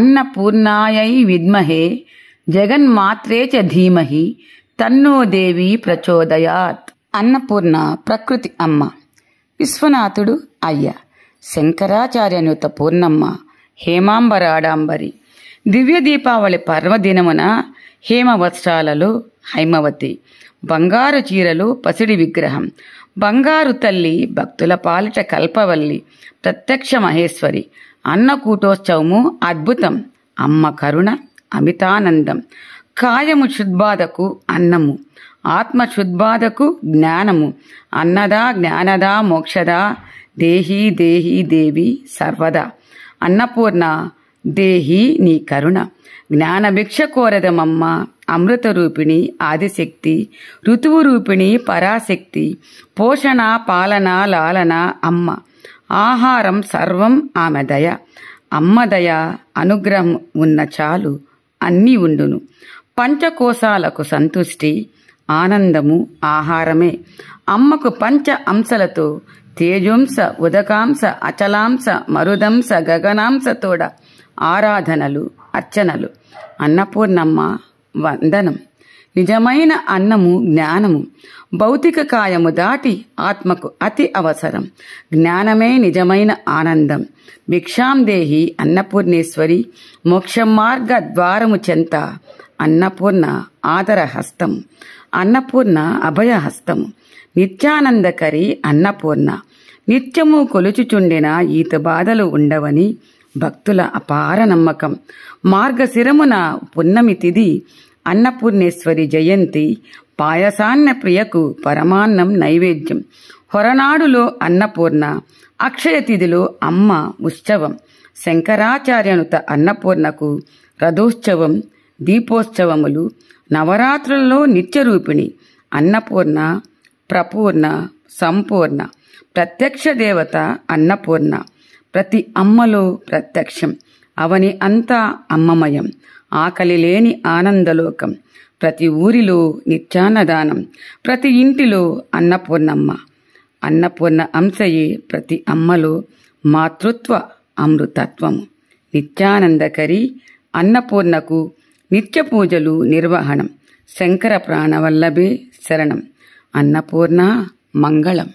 అన్నపూర్ణాయై విద్మహే జగన్మాత్రే చ ధీమహి తన్నో దేవి ప్రచోదయాత్. అన్నపూర్ణ ప్రకృతి అమ్మ, విశ్వనాథుడు అయ్య, శంకరాచార్యనుత పూర్ణమ్మ, హేమాంబరాడాంబరి. దివ్య దీపావళి పర్వదినమున హేమవస్త్రాలలో హైమవతి, బంగారు చీరలు పసిడి విగ్రహం, బంగారు తల్లి భక్తుల పాలిట కల్పవల్లి, ప్రత్యక్ష మహేశ్వరి. అన్నకూటోత్సవము అద్భుతం, అమ్మ కరుణ అమితానందం. కాయము శుద్బాధకు అన్నము, ఆత్మ శుద్బాధకు జ్ఞానము. అన్నదా జ్ఞానదా మోక్షదా దేహి దేహి దేవి సర్వదా. అన్నపూర్ణ దేహి నీ కరుణ, జ్ఞానభిక్ష కోరదమమ్మ. అమృత రూపిణి ఆదిశక్తి, ఋతువు రూపిణి పరాశక్తి. పోషణ పాలన లాలన అమ్మ, ఆహారం సర్వం ఆమె దయ. అమ్మ దయ అనుగ్రహం ఉన్న చాలు అన్నీ ఉండును. పంచకోశాలకు సంతుష్టి ఆనందము ఆహారమే. అమ్మకు పంచ అంశలతో తేజోంశ ఉదకాంశ అచలాంశ మరుదంశ గగనాంశ తోడ ఆరాధనలు అర్చనలు. అన్నపూర్ణమ్మ వందనం. నిజమైన అన్నము జ్ఞానము. భౌతిక కాయము దాటి ఆత్మకు అతి అవసరం. జ్ఞానమే నిజమైన ఆనందం. భిక్షాందేహి అన్నపూర్ణేశ్వరి, మోక్ష మార్గ ద్వారము చెంత అన్నపూర్ణ ఆదరహస్తము. అన్నపూర్ణ అభయహస్తము. నిత్యానందకరి అన్నపూర్ణ, నిత్యము కొలుచుచుండిన ఈత బాధలు ఉండవని భక్తుల అపార నమ్మకం. మార్గశిరమున పున్నమి తిథి అన్నపూర్ణేశ్వరి జయంతి. పాయసాన్న ప్రియకు పరమాన్నం నైవేద్యం. హొరనాడులో అన్నపూర్ణ, అక్షయ తిథిలో అమ్మ ఉత్సవం. శంకరాచార్యనుత అన్నపూర్ణకు రథోత్సవం దీపోత్సవములు. నవరాత్రులలో నిత్యరూపిణి అన్నపూర్ణ, ప్రపూర్ణ సంపూర్ణ. ప్రత్యక్ష దేవత అన్నపూర్ణ, ప్రతి అమ్మలో ప్రత్యక్షం. అవని అంతా అమ్మమయం, ఆకలి లేని ఆనందలోకం. ప్రతి ఊరిలో నిత్యాన్నదానం, ప్రతి ఇంటిలో అన్నపూర్ణమ్మ. అన్నపూర్ణ అంశయే ప్రతి అమ్మలో మాతృత్వ అమృతత్వము. నిత్యానందకరి అన్నపూర్ణకు నిత్య పూజలు నిర్వహణం. శంకర ప్రాణవల్లభే శరణం. అన్నపూర్ణ మంగళం.